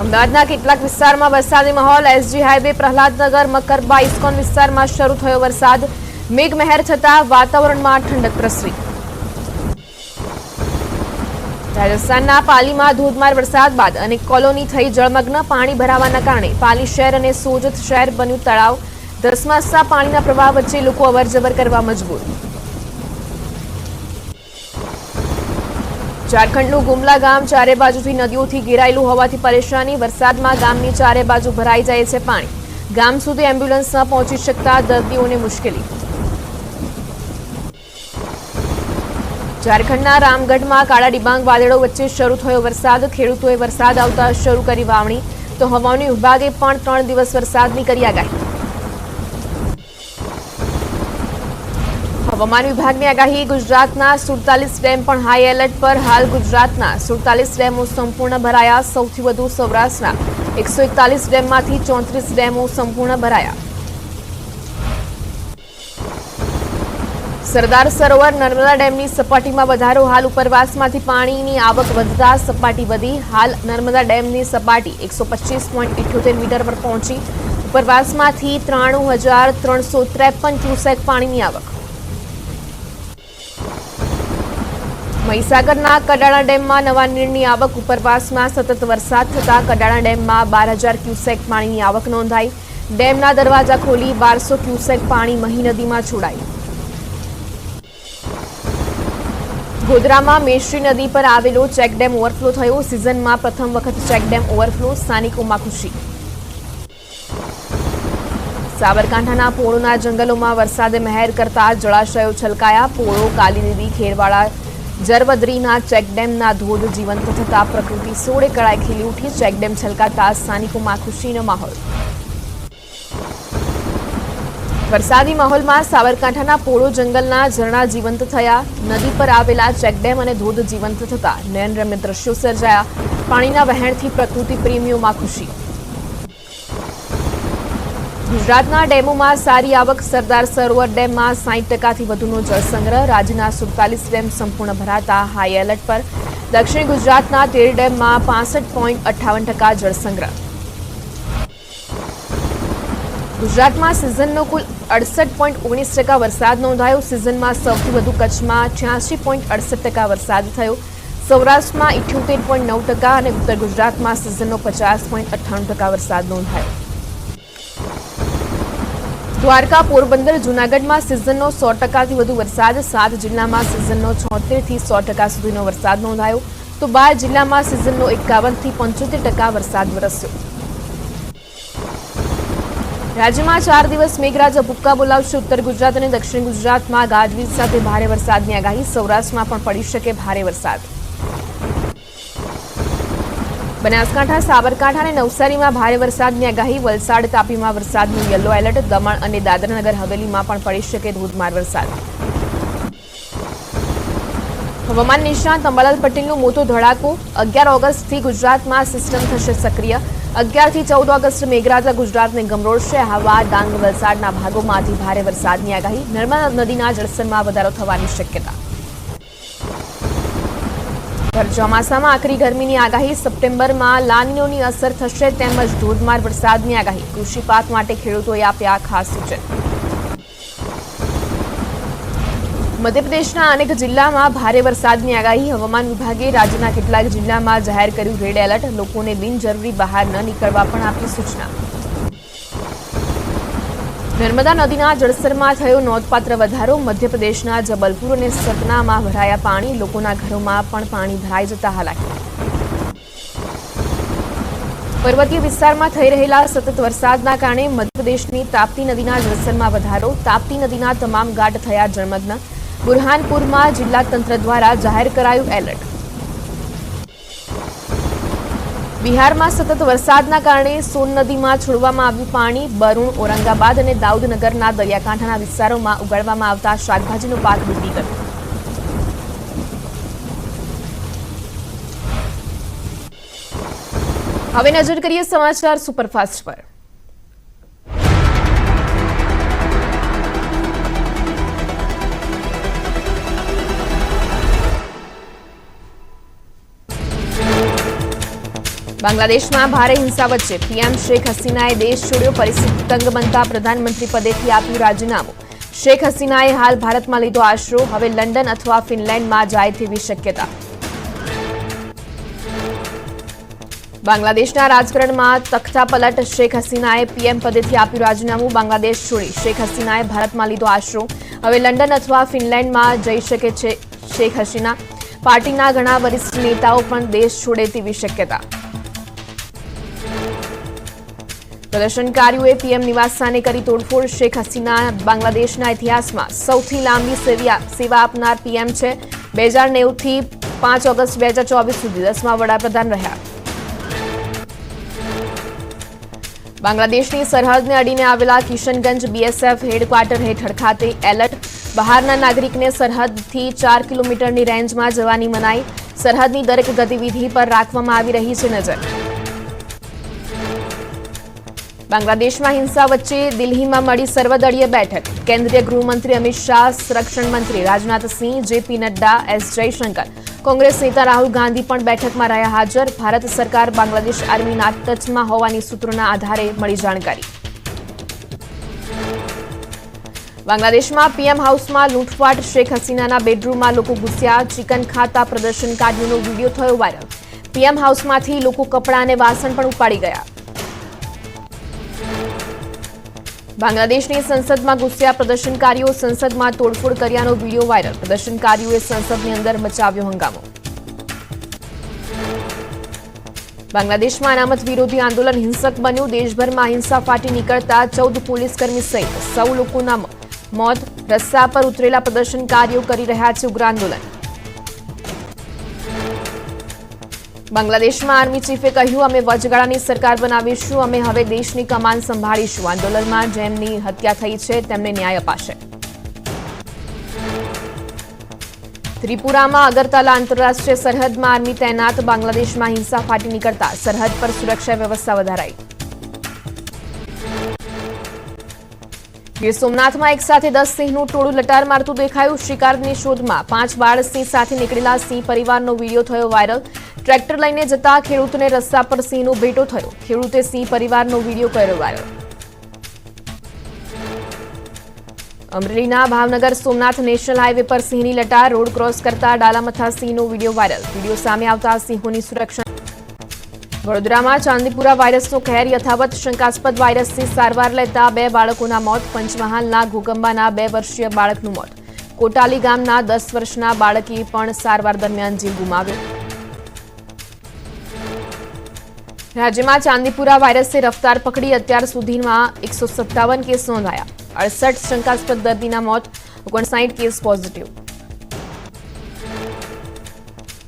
અમદાવાદના કેટલાક વિસ્તારમાં વરસાદી માહોલ. SG highway Prahlad Nagar Makarba ISKCON વિસ્તારમાં શરૂ થયો વરસાદ. મેઘમહેર થતા વાતાવરણમાં ઠંડક પ્રસરી. રાજસ્થાનના પાલીમાં ધોધમાર વરસાદ બાદ અનેક કોલોની થઈ જળમગ્ન. પાણી ભરાવાના કારણે પાલી શહેર અને સોજત શહેર બન્યું તળાવ. ધસમસતા પાણીના પ્રવાહ વચ્ચે લોકો અવરજવર કરવા મજબૂર. ઝારખંડનું ગુમલા ગામ ચારે બાજુથી નદીઓથી ઘેરાયેલું હોવાથી પરેશાની. વરસાદમાં ગામની ચારે બાજુ ભરાઈ જાય છે પાણી. ગામ સુધી એમ્બ્યુલન્સ ન પહોંચી શકતા દર્દીઓને મુશ્કેલી. ઝારખંડના રામગઢમાં કાળા ડિબાંગ વાદળો વચ્ચે શરૂ થયો વરસાદ. ખેડૂતોએ વરસાદ આવતા શરૂ કરી વાવણી, તો હવામાન વિભાગે પણ 3 દિવસ વરસાદની કરી આગાહી. હવામાન વિભાગની આગાહી. ગુજરાતના 47 ડેમ પણ હાઈ એલર્ટ પર. હાલ ગુજરાતના 47 ડેમો સંપૂર્ણ ભરાયા. સૌથી વધુ સૌરાષ્ટ્રના 141 ડેમમાંથી 34 ડેમો સંપૂર્ણ ભરાયા. સરદાર સરોવર નર્મદા ડેમની સપાટીમાં વધારો. હાલ ઉપરવાસમાંથી પાણીની આવક વધતા સપાટી વધી. હાલ નર્મદા ડેમની સપાટી 125.78 મીટર પર પહોંચી. ઉપરવાસમાંથી 93,353 ક્યુસેક પાણીની આવક. મહીસાગરના કડાણા ડેમમાં નવા નીરની આવક. ઉપરવાસમાં સતત વરસાદ થતા કડાણા ડેમમાં 12,000 ક્યુસેક પાણીની આવક નોંધાઈ. ડેમના દરવાજા ખોલી 1200 ક્યુસેક પાણી મહી નદીમાં છોડાયું. ગોધરામાં મેશ્રી નદી પર આવેલો ચેકડેમ ઓવરફ્લો થયો. સિઝનમાં પ્રથમ વખત ચેકડેમ ઓવરફ્લો. સ્થાનિકોમાં ખુશી. સાબરકાંઠાના પોળોના જંગલોમાં વરસાદે મહેર કરતા જળાશયો છલકાયા. પોળો, કાલીનદી, ખેરવાડા, જરવદરીના ચેકડેમના ધોધ જીવંત થતા પ્રકૃતિ સોળે કળાએ ખીલી ઉઠી. ચેકડેમ છલકાતા સ્થાનિકોમાં ખુશીનો માહોલ. વરસાદી માહોલમાં સાબરકાંઠાના પોળો જંગલના ઝરણા જીવંત થયા. નદી પર આવેલા ચેકડેમ અને ધોધ જીવંત થતા નયનરમ્ય દ્રશ્યો સર્જાયા. પાણીના વહેણથી પ્રકૃતિ પ્રેમીઓમાં ખુશી. ગુજરાતના ડેમોમાં સારી આવક. સરદાર સરોવર ડેમમાં 60%થી વધુનો જળસંગ્રહ. રાજ્યના 47 ડેમ સંપૂર્ણ ભરાતા હાઈ એલર્ટ પર. દક્ષિણ ગુજરાતના 13 ડેમમાં 65.58% જળસંગ્રહ. ગુજરાતમાં સિઝનનો કુલ 68.19% વરસાદ નોંધાયો. સિઝનમાં સૌથી વધુ કચ્છમાં 86.68% વરસાદ થયો. સૌરાષ્ટ્રમાં 78.9% અને ઉત્તર ગુજરાતમાં સિઝનનો 50.98% વરસાદ નોંધાયો. દ્વારકા, પોરબંદર, જૂનાગઢમાં સિઝનનો 100%થી વધુ વરસાદ. 7 જિલ્લામાં સિઝનનો 76% થી 100% સુધીનો વરસાદ નોંધાયો, તો 12 જિલ્લામાં સિઝનનો 51% થી 75% વરસાદ વરસ્યો. રાજ્યમાં 4 દિવસ મેઘરાજા ભૂક્કા બોલાવશે. ઉત્તર ગુજરાત અને દક્ષિણ ગુજરાતમાં ગાજવીજ સાથે ભારે વરસાદની આગાહી. સૌરાષ્ટ્રમાં પણ પડી શકે ભારે વરસાદ. બનાસકાંઠા, સાબરકાંઠા અને નવસારીમાં ભારે વરસાદની આગાહી. વલસાડ, તાપીમાં વરસાદનું યલો એલર્ટ. દમણ અને દાદરાનગર હવેલીમાં પણ પડી શકે ધોધમાર વરસાદ. હવામાન નિષ્ણાત અંબાલાલ પટેલનો મોટો ધડાકો. 11 ઓગસ્ટથી ગુજરાતમાં સિસ્ટમ થશે સક્રિય. 11 થી 14 ઓગસ્ટ મેઘરાજા ગુજરાતને ગમરોળશે. હવા, ડાંગ, વલસાડના ભાગોમાંથી ભારે વરસાદની આગાહી. નર્મદા નદીના જળસ્તરમાં વધારો થવાની શક્યતા. ભર ચોમાસામાં આકરી ગરમીની આગાહી. સપ્ટેમ્બરમાં લાનીનોની અસર થશે તેમજ ધોધમાર વરસાદની આગાહી. કૃષિ પાક માટે ખેડૂતોએ આપ્યા ખાસ સૂચન. મધ્યપ્રદેશના અનેક જિલ્લામાં ભારે વરસાદની આગાહી. હવામાન વિભાગે રાજ્યના કેટલાક જિલ્લામાં જાહેર કર્યું રેડ એલર્ટ. લોકોને બિનજરૂરી બહાર ન નીકળવા પણ આપી સૂચના. નર્મદા નદીના જળસ્તરમાં થયો નોંધપાત્ર વધારો. મધ્યપ્રદેશના જબલપુર અને સતનામાં ભરાયા પાણી. લોકોના ઘરોમાં પણ પાણી ભરાઈ જતા હાલાકી. પર્વતીય વિસ્તારમાં થઈ રહેલા સતત વરસાદના કારણે મધ્યપ્રદેશની તાપ્તી નદીના જળસ્તરમાં વધારો. તાપ્તી નદીના તમામ ઘાટ થયા જળમગ્ન. બુરહાનપુરમાં જિલ્લા તંત્ર દ્વારા જાહેર કરાયું એલર્ટ. બિહારમાં સતત વરસાદના કારણે સોન નદીમાં છોડવામાં આવ્યું પાણી. બરૂણ, ઔરંગાબાદ અને દાઉદનગરના દરિયાકાંઠાના વિસ્તારોમાં ઉગાડવામાં આવતા શાકભાજીનો પાક ડૂબી ગયો. હવે નજર કરીએ સમાચાર સુપરફાસ્ટ પર. બાંગ્લાદેશમાં ભારે હિંસા વચ્ચે પીએમ શેખ હસીનાએ દેશ છોડ્યો. પરિસ્થિતિ તંગ બનતા પ્રધાનમંત્રી પદેથી આપ્યું રાજીનામું. શેખ હસીનાએ હાલ ભારતમાં લીધો આશરો. હવે લંડન અથવા ફિનલેન્ડમાં જાય તેવી શક્યતા. બાંગ્લાદેશના રાજકારણમાં તખ્તાપલટ. શેખ હસીનાએ પીએમ પદેથી આપ્યું રાજીનામું. બાંગ્લાદેશ છોડી શેખ હસીનાએ ભારતમાં લીધો આશરો. હવે લંડન અથવા ફિનલેન્ડમાં જઈ શકે છે શેખ હસીના. પાર્ટીના ઘણા વરિષ્ઠ નેતાઓ પણ દેશ છોડે તેવી શક્યતા. પ્રદર્શનકારીઓએ પીએમ નિવાસ સામે કરી તોડફોડ. શેખ હસીના બાંગ્લાદેશના ઇતિહાસમાં સૌથી લાંબી સેવા આપનાર પીએમ છે. 2090 થી 5 ઓગસ્ટ 2024 સુધી 10મા વડાપ્રધાન રહ્યા. બાંગ્લાદેશની સરહદને અડીને આવેલા કિશનગંજ બીએસએફ હેડક્વાર્ટર હેઠળ ખાતે એલર્ટ. બહારના નાગરિકને સરહદથી 4 કિલોમીટરની રેન્જમાં જવાની મનાઈ. સરહદની દરેક ગતિવિધિ પર રાખવામાં આવી રહી છે નજર. બાંગ્લાદેશમાં હિંસા વચ્ચે દિલ્હીમાં મળી સર્વદળીય બેઠક. કેન્દ્રીય ગૃહમંત્રી અમિત શાહ, સંરક્ષણ મંત્રી રાજનાથસિંહ, જેપી નડ્ડા, એસ જયશંકર, કોંગ્રેસ નેતા રાહુલ ગાંધી પણ બેઠકમાં રહ્યા હાજર. ભારત સરકાર બાંગ્લાદેશ આર્મીના ટચમાં હોવાની સૂત્રોના આધારે મળી જાણકારી. બાંગ્લાદેશમાં પીએમ હાઉસમાં લૂંટફાટ. શેખ હસીનાના બેડરૂમમાં લોકો ઘૂસ્યા. ચિકન ખાતા પ્રદર્શનકારીઓનો વિડીયો થયો વાયરલ. પીએમ હાઉસમાંથી લોકો કપડાં અને વાસણ પણ ઉપાડી ગયા. બાંગ્લાદેશની સંસદમાં ઘૂસ્યા પ્રદર્શનકારીઓ. સંસદમાં તોડફોડ કર્યાનો વિડીયો વાયરલ. પ્રદર્શનકારીઓએ સંસદની અંદર મચાવ્યો હંગામો. બાંગ્લાદેશમાં અનામત વિરોધી આંદોલન હિંસક બન્યું. દેશભરમાં હિંસા ફાટી નીકળતા 14 પોલીસકર્મી સહિત 100 લોકોના મોત. રસ્તા પર ઉતરેલા પ્રદર્શનકારીઓ કરી રહ્યા છે ઉગ્ર આંદોલન. બાંગ્લાદેશમાં આર્મી ચીફે કહ્યું, અમે વચગાળાની સરકાર બનાવીશું. અમે હવે દેશની કમાન સંભાળીશું. આંદોલનમાં જેમની હત્યા થઈ છે તેમને ન્યાય અપાશે. ત્રિપુરામાં અગરતલા આંતરરાષ્ટ્રીય સરહદમાં આર્મી તૈનાત. બાંગ્લાદેશમાં હિંસા ફાટી નીકળતા સરહદ પર સુરક્ષા વ્યવસ્થા વધારાઈ. ગીર સોમનાથમાં એક સાથે 10 સિંહનું ટોળું લટાર મારતું દેખાયું. શિકારની શોધમાં 5 બાળ સિંહ સાથે નીકળેલા સિંહ પરિવારનો વિડીયો થયો વાયરલ. ટ્રેક્ટર લઈને જતા ખેડૂતને રસ્તા પર સિંહનો ભેટો થયો. ખેડૂતે સિંહ પરિવારનો વિડીયો કર્યો વાયરલ. અમરેલીના ભાવનગર સોમનાથ નેશનલ હાઈવે પર સિંહની લટાર. રોડ ક્રોસ કરતા ડાલામથા સિંહનો વિડીયો વાયરલ. વિડીયો સામે આવતા સિંહોની સુરક્ષા. વડોદરામાં ચાંદીપુરા વાયરસનો કહેર યથાવત. શંકાસ્પદ વાયરસથી સારવાર લેતા 2 બાળકોના મોત. પંચમહાલના ઘોગંબાના 2 વર્ષીય બાળકનું મોત. કોટાલી ગામના 10 વર્ષના બાળકે પણ સારવાર દરમિયાન જીવ ગુમાવ્યો. રાજ્યમાં ચાંદીપુરા વાયરસે રફતાર પકડી. અત્યાર સુધીમાં 157 કેસ નોંધાયા. 68 શંકાસ્પદ દર્દીના મોત. 59 કેસ પોઝિટિવ.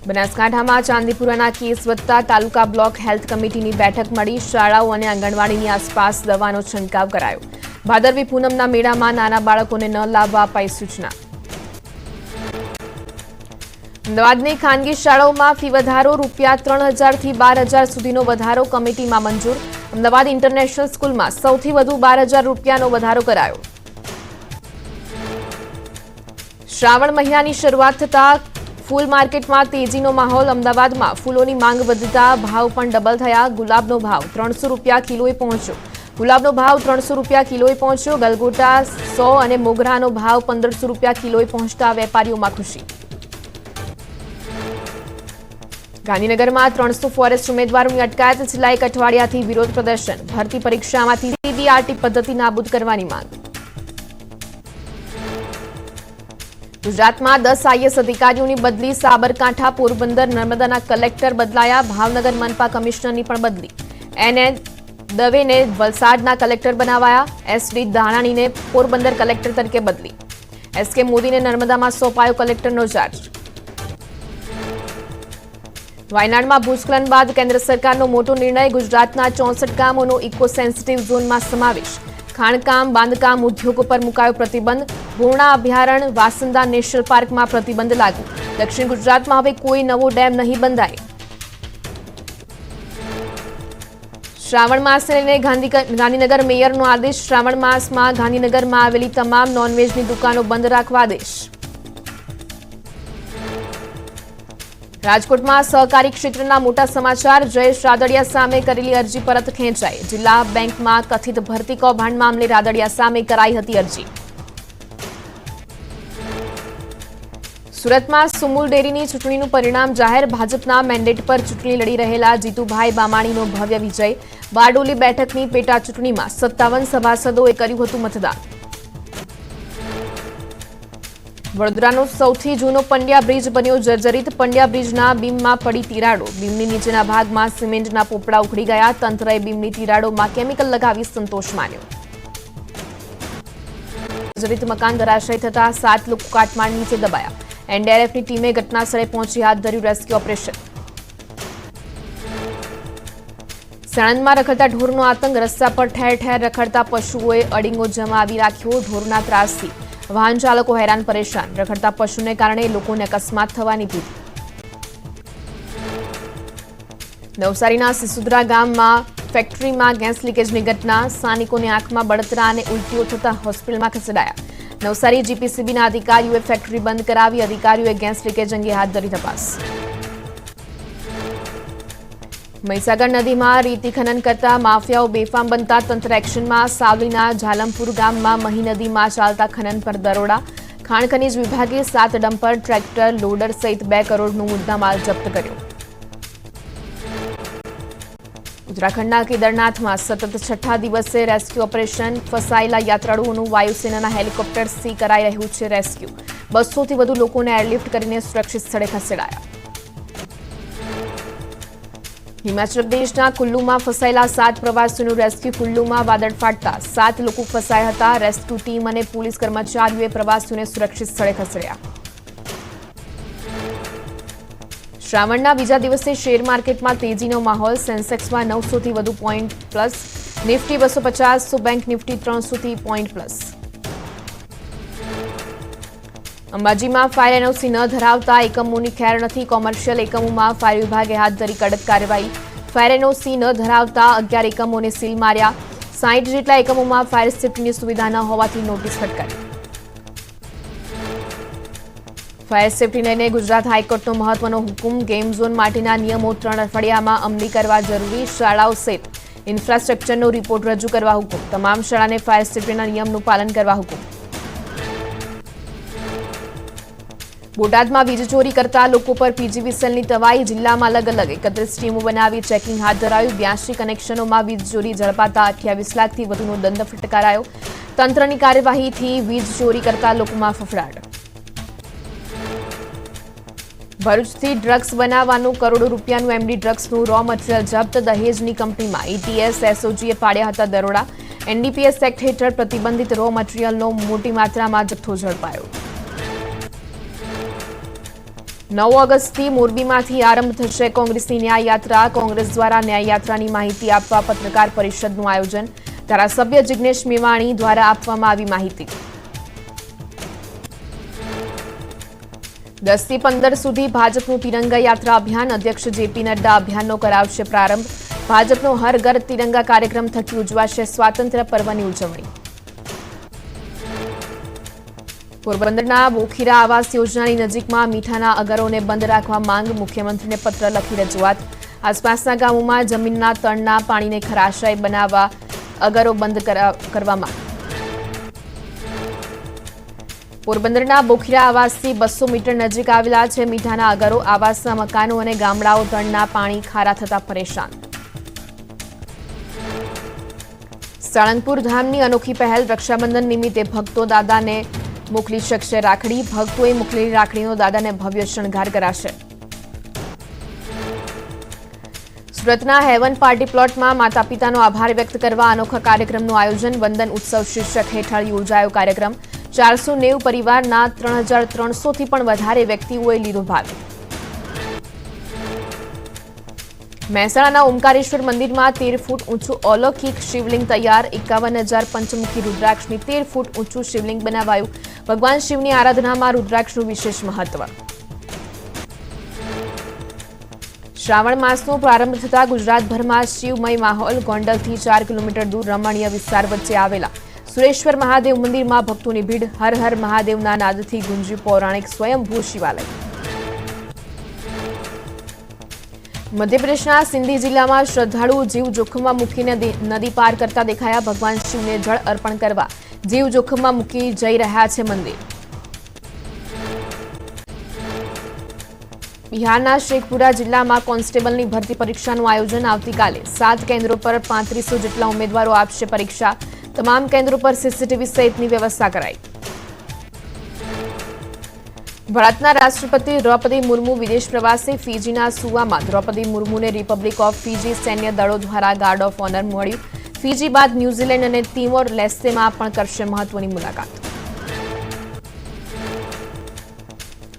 બનાસકાંઠામાં ચાંદીપુરાના કેસ વધતા તાલુકા બ્લોક હેલ્થ કમિટીની બેઠક મળી. શાળાઓ અને આંગણવાડીની આસપાસ દવાનો છંટકાવ કરાયો. ભાદરવી પૂનમના મેળામાં નાના બાળકોને ન લાવવા અપાઈ સૂચના. અમદાવાદની ખાનગી શાળાઓમાં ફી વધારો. ₹3,000 થી 12,000 સુધીનો વધારો કમિટીમાં મંજૂર. અમદાવાદ ઇન્ટરનેશનલ સ્કૂલમાં સૌથી વધુ ₹12,000નો વધારો કરાયો. શ્રાવણ મહિનાની શરૂઆત થતાં ફૂલ માર્કેટમાં તેજીનો માહોલ. અમદાવાદમાં ફૂલોની માંગ વધતા ભાવ પણ ડબલ થયા. ગુલાબનો ભાવ ₹300 કિલોએ પહોંચ્યો. ગુલાબનો ભાવ ₹300 કિલોએ પહોંચ્યો. ગલગોટા 100 અને મોગરાનો ભાવ ₹1,500 કિલોએ પહોંચતા વેપારીઓમાં ખુશી. ગાંધીનગરમાં 300 ફોરેસ્ટ ઉમેદવારોની અટકાયત. છેલ્લા 1 અઠવાડિયાથી વિરોધ પ્રદર્શન. ભરતી પરીક્ષામાંથી સીબીઆરટી પદ્ધતિ નાબૂદ કરવાની માંગ. ગુજરાતમાં 10 આઈએએસ અધિકારીઓની બદલી. સાબરકાંઠા, પોરબંદર, નર્મદાના કલેક્ટર બદલાયા. ભાવનગર મનપા કમિશનરની પણ બદલી. એને દવેને વલસાડના કલેક્ટર બનાવાયા. એસડી ધાનાણીને પોરબંદર કલેક્ટર તરીકે બદલી. એસકે મોદીને નર્મદામાં સોંપાયો કલેક્ટરનો ચાર્જ. વાયનાડમાં ભૂસ્ખલન બાદ કેન્દ્ર સરકારનો મોટો નિર્ણય. ગુજરાતના 64 ગામોનો ઇકો સેન્સિટિવ ઝોનમાં સમાવેશ. ખાણકામ, બાંધકામ ઉદ્યોગો પર મુકાયો પ્રતિબંધ. પૂર્ણા અભયારણ્ય, વાસંદા નેશનલ પાર્કમાં પ્રતિબંધ લાગુ. દક્ષિણ ગુજરાતમાં હવે કોઈ નવો ડેમ નહીં બંધાય. શ્રાવણ માસને લઈને ગાંધીનગર મેયરનો આદેશ. શ્રાવણ માસમાં ગાંધીનગરમાં આવેલી તમામ નોનવેજની દુકાનો બંધ રાખવા આદેશ. રાજકોટમાં સહકારી ક્ષેત્રના મોટા સમાચાર. જયેશ રાદડિયા સામે કરેલી અરજી પરત ખેંચાઈ. જિલ્લા બેંકમાં કથિત ભરતી કૌભાંડ મામલે રાદડિયા સામે કરાઈ હતી અરજી. સુરતમાં સુમુલ ડેરીની ચૂંટણીનું પરિણામ જાહેર. ભાજપના મેન્ડેટ પર ચૂંટણી લડી રહેલા જીતુભાઈ બામાણીનો ભવ્ય વિજય. બારડોલી બેઠકની પેટા ચૂંટણીમાં 57 સભાસદોએ કર્યું હતું મતદાન. વડોદરાનો સૌથી જૂનો પંડ્યા બ્રિજ બન્યો જર્જરિત. પંડ્યા બ્રિજના બીમમાં પડી તિરાડો. બીમની નીચેના ભાગમાં સિમેન્ટના પોપડા ઉખડી ગયા. તંત્રએ બીમની તિરાડોમાં કેમિકલ લગાવી સંતોષ માન્યો. જર્જરિત મકાન ધરાશય થતા 7 લોકો કાટમાળ નીચે દબાયા. એનડીઆરએફની ટીમે ઘટનાસ્થળે પહોંચી હાથ ધર્યું રેસ્ક્યુ ઓપરેશન. સાણંદમાં રખડતા ઢોરનો આતંક. રસ્તા પર ઠેર ઠેર રખડતા પશુઓએ અડીંગો જમાવી રાખ્યો. ઢોરના ત્રાસથી વાહન ચાલકો હેરાન પરેશાન. રખડતા પશુને કારણે લોકોને અકસ્માત થવાની ભીતિ. નવસારીના સિસુદ્રા ગામમાં ફેક્ટરીમાં ગેસ લીકેજની ઘટના. સ્થાનિકોની આંખમાં બળતરા અને ઉલટીઓ થતા હોસ્પિટલમાં ખસેડાયા. નવસારી જીપીસીબીના અધિકારીઓએ ફેક્ટરી બંધ કરાવી. અધિકારીઓએ ગેસ લીકેજ અંગે હાથ ધરી તપાસ. મહીસાગર નદીમાં રેતી ખનન કરતા માફિયાઓ બેફામ બનતા તંત્ર એક્શનમાં. સાવલીના ઝાલમપુર ગામમાં મહી નદીમાં ચાલતા ખનન પર દરોડા. ખાણ ખનીજ વિભાગે 7 ડમ્પર, ટ્રેક્ટર, લોડર સહિત 2 કરોડનો મુદ્દામાલ જપ્ત કર્યો. ઉત્તરાખંડના કેદારનાથમાં સતત 6થા દિવસે રેસ્ક્યુ ઓપરેશન. ફસાયેલા યાત્રાળુઓનું વાયુસેનાના હેલિકોપ્ટરથી કરાઈ રહ્યું છે રેસ્ક્યુ. 200થી વધુ લોકોને એરલિફ્ટ કરીને સુરક્ષિત સ્થળે ખસેડાયા. હિમાચલ પ્રદેશના કુલ્લુમાં ફસાયેલા 7 પ્રવાસીઓનું રેસ્ક્યુ. કુલ્લુમાં વાદળ ફાટતા 7 લોકો ફસાયા હતા. રેસ્ક્યુ ટીમ અને પોલીસ કર્મચારીઓએ પ્રવાસીઓને સુરક્ષિત સ્થળે ખસેડ્યા. શ્રાવણના બીજા દિવસે શેર માર્કેટમાં તેજીનો માહોલ. સેન્સેક્સમાં 900થી વધુ પોઈન્ટ પ્લસ. નિફ્ટી 250 તો બેંક નિફ્ટી 300થી પોઈન્ટ પ્લસ. અંબાજીમાં ફાયર એનઓસી ન ધરાવતા એકમોની ખેર નથી. કોમર્શિયલ એકમોમાં ફાયર વિભાગે હાથ ધરી કડક કાર્યવાહી. ફાયર એનઓસી ન ધરાવતા 11 એકમોને સીલ માર્યા. 60 જેટલા એકમોમાં ફાયર સેફ્ટીની સુવિધા ન હોવાથી નોટિસ ફટકારી. ફાયર સેફ્ટી લઈને ગુજરાત હાઈકોર્ટનો મહત્વનો હુકમ. ગેમ ઝોન માટેના નિયમો 3 અઠવાડિયામાં અમલી કરવા જરૂરી. શાળાઓ સહિત ઇન્ફ્રાસ્ટ્રક્ચરનો રિપોર્ટ રજૂ કરવા હુકમ. તમામ શાળાને ફાયર સેફ્ટીના નિયમનું પાલન કરવા હુકમ. બોટાદમાં વીજ ચોરી કરતા લોકો પર પીજીવીસીએલની તવાઈ. જિલ્લામાં અલગ અલગ 31 ટીમો બનાવી ચેકિંગ હાથ ધરાયું. 82 કનેક્શનોમાં વીજ ચોરી ઝડપાતા 28 લાખથી વધુનો દંડ ફટકારાયો. તંત્રની કાર્યવાહીથી વીજ ચોરી કરતા લોકોમાં ફફડાટ. ભરૂચથી ડ્રગ્સ બનાવવાનું કરોડો રૂપિયાનું એમડી ડ્રગ્સનું રો મટીરીયલ જપ્ત. દહેજની કંપનીમાં એટીએસ એસઓજીએ પાડ્યા હતા દરોડા. એનડીપીએસ એક્ટ હેઠળ પ્રતિબંધિત રો મટીરીયલનો મોટી માત્રામાં જથ્થો ઝડપાયો. 9 ઓગસ્ટથી મોરબીમાંથી આરંભ થશે કોંગ્રેસની ન્યાય યાત્રા. કોંગ્રેસ દ્વારા ન્યાય યાત્રાની માહિતી આપવા પત્રકાર પરિષદનું આયોજન. ધારાસભ્ય જિગ્નેશ મેવાણી દ્વારા આપવામાં આવી માહિતી. 10 થી 15 સુધી ભાજપનું તિરંગા યાત્રા અભિયાન. અધ્યક્ષ જેપી નડ્ડા અભિયાનનો કરાવશે પ્રારંભ. ભાજપનો હર ઘર તિરંગા કાર્યક્રમ થકી ઉજવાશે સ્વાતંત્ર્ય પર્વની ઉજવણી. પોરબંદરના બોખીરા આવાસ યોજનાની નજીકમાં મીઠાના અગરોને બંધ રાખવા માંગ. મુખ્યમંત્રીને પત્ર લખી રજૂઆત. આસપાસના ગામોમાં જમીનના તળના પાણીને ખરાશાય બનાવવા અગરો બંધ કરવા માંગ. પોરબંદરના બોખીરા આવાસથી 200 મીટર નજીક આવેલા છે મીઠાના અગરો. આવાસના મકાનો અને ગામડાઓ તળના પાણી ખારા થતા પરેશાન. સાળંગપુર ધામની અનોખી પહેલ. રક્ષાબંધન નિમિત્તે ભક્તો દાદાને મોકલી શકશે રાખડી. ભક્તોએ મોકલેલી રાખડીનો દાદાને ભવ્ય શણગાર કરાશે. સુરતના હેવન પાર્ટી પ્લોટમાં માતા પિતાનો આભાર વ્યક્ત કરવા અનોખા કાર્યક્રમનું આયોજન. વંદન ઉત્સવ શીર્ષક હેઠળ યોજાયો કાર્યક્રમ. 490 પરિવારના 3300થી પણ વધારે વ્યક્તિઓએ લીધો ભાગ. મહેસાણાના ઓમકારેશ્વર મંદિરમાં 13 ફૂટ ઊંચું અલૌકિક શિવલિંગ તૈયાર. 51,000 પંચમુખી રુદ્રાક્ષની 13 ફૂટ ઊંચું શિવલિંગ બનાવાયું. ભગવાન શિવની આરાધનામાં રુદ્રાક્ષનું વિશેષ મહત્વ. શ્રાવણ માસનો પ્રારંભ થતા ગુજરાતભરમાં શિવમય માહોલ. ગોંડલથી 4 કિલોમીટર દૂર રમણીય વિસ્તાર વચ્ચે આવેલા સુરેશ્વર મહાદેવ મંદિરમાં ભક્તોની ભીડ. હર હર મહાદેવના નાદથી ગુંજ્યું પૌરાણિક સ્વયંભૂ શિવાલય. મધ્યપ્રદેશના સિંધી જિલ્લામાં શ્રદ્ધાળુઓ જીવ જોખમમાં મૂકીને નદી પાર કરતા દેખાયા. ભગવાન શિવને જળ અર્પણ કરવા જીવ જોખમમાં મૂકી જઈ રહ્યા છે મંદિર. બિહારના શેખપુરા જિલ્લામાં કોન્સ્ટેબલની ભરતી પરીક્ષાનું આયોજન આવતીકાલે. 7 કેન્દ્રો પર 3500 જેટલા ઉમેદવારો આપશે પરીક્ષા. તમામ કેન્દ્રો પર સીસીટીવી સહિતની વ્યવસ્થા કરાઈ. ભારતના રાષ્ટ્રપતિ દ્રૌપદી મુર્મુ વિદેશ પ્રવાસે. ફીજીના સુવામાં દ્રૌપદી મુર્મુને રિપબ્લિક ઓફ ફીજી સૈન્ય દળો દ્વારા ગાર્ડ ઓફ ઓનર મળ્યું. ફીજી બાદ ન્યૂઝીલેન્ડ અને તિમોર લેસ્ટેમાં પણ કરશે મહત્વની મુલાકાત.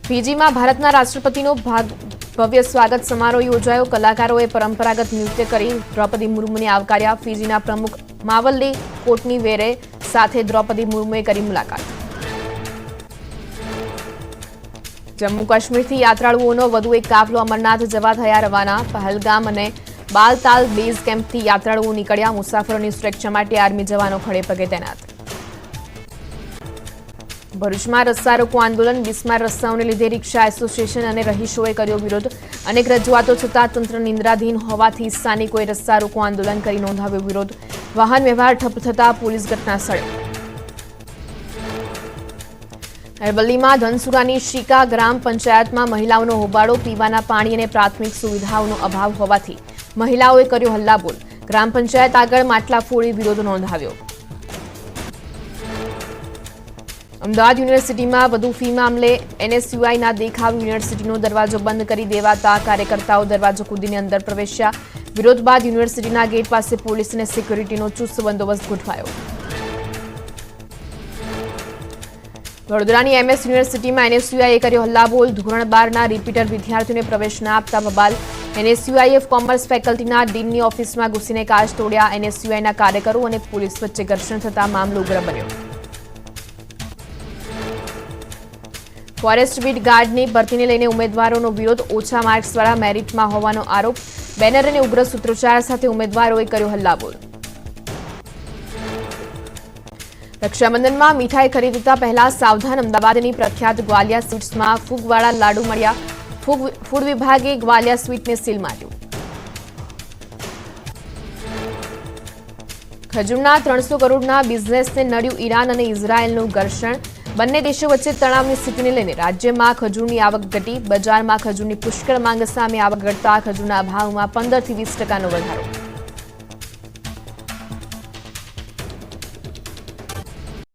ફીજીમાં ભારતના રાષ્ટ્રપતિનો ભવ્ય સ્વાગત સમારોહ યોજાયો. કલાકારોએ પરંપરાગત નૃત્ય કરી દ્રૌપદી મુર્મુને આવકાર્યા. ફીજીના પ્રમુખ માવલ્લી કોટનીવેરે સાથે દ્રૌપદી મુર્મુએ કરી મુલાકાત. જમ્મુ કાશ્મીરથી યાત્રાળુઓનો વધુ એક કાફલો અમરનાથ જવા થયા રવાના. પહલગામ અને બાલતાલ બેઝ કેમ્પથી યાત્રાળુઓ નીકળ્યા. મુસાફરોની સુરક્ષા માટે આર્મી જવાનો ખડે પગે તૈનાત. ભરૂચમાં રસ્તા રોકો આંદોલન. બિસ્માર રસ્તાઓને લીધે રિક્ષા એસોસિએશન અને રહીશોએ કર્યો વિરોધ. અનેક રજૂઆતો છતાં તંત્ર નિંદ્રાધીન હોવાથી સ્થાનિકોએ રસ્તા રોકો આંદોલન કરી નોંધાવ્યો વિરોધ. વાહન વ્યવહાર ઠપ થતા પોલીસ ઘટના સ્થળે. અરવલ્લીમાં ધનસુરાની શિકા ગ્રામ પંચાયતમાં મહિલાઓનો હોબાળો. પીવાના પાણી અને પ્રાથમિક સુવિધાઓનો અભાવ હોવાથી મહિલાઓએ કર્યો હલ્લાબોલ. ગ્રામ પંચાયત આગળ માટલા ફોડી વિરોધ નોંધાવ્યો. અમદાવાદ યુનિવર્સિટીમાં વધુ ફી મામલે એનએસયુઆઈના દેખાવ. યુનિવર્સિટીનો દરવાજો બંધ કરી દેવાતા કાર્યકર્તાઓ દરવાજો કૂદીને અંદર પ્રવેશ્યા. વિરોધ બાદ યુનિવર્સિટીના ગેટ પાસે પોલીસ અને સિક્યુરિટીનો ચુસ્ત બંદોબસ્ત ગોઠવાયો. વડોદરાની એમએસ યુનિવર્સિટીમાં એનએસયુઆઈએ કર્યો હલ્લાબોલ. ધોરણ 12ના રિપીટર વિદ્યાર્થીઓને પ્રવેશ ના આપતા બબાલ. એનએસયુઆઈએ કોમર્સ ફેકલ્ટીના ડીનની ઓફિસમાં ઘૂસીને કાચ તોડ્યા. એનએસયુઆઈના કાર્યકરો અને પોલીસ વચ્ચે ઘર્ષણ થતા મામલો ઉગ્ર બન્યો. ફોરેસ્ટ બીટ ગાર્ડની ભરતીને લઈને ઉમેદવારોનો વિરોધ. ઓછા માર્ક્સવાળા મેરિટમાં હોવાનો આરોપ. બેનર અને ઉગ્ર સૂત્રોચ્ચાર સાથે ઉમેદવારોએ કર્યો હલ્લાબોલ. રક્ષાબંધનમાં મીઠાઈ ખરીદતા પહેલા સાવધાન. અમદાવાદની પ્રખ્યાત ગ્વાલિયા સ્વીટ્સમાં ફૂગવાળા લાડુ મળ્યા. ફૂડ વિભાગે ગ્વાલિયા સ્વીટને સીલ માર્યું. ખજૂરના 300 કરોડના બિઝનેસને નડ્યું ઈરાન અને ઇઝરાયેલનું ઘર્ષણ. બંને દેશો વચ્ચે તણાવની સ્થિતિને લઈને રાજ્યમાં ખજૂરની આવક ઘટી. બજારમાં ખજૂરની પુષ્કળ માંગ સામે આવક ઘટતા ખજૂરના ભાવમાં 15 થી 20% વધારો.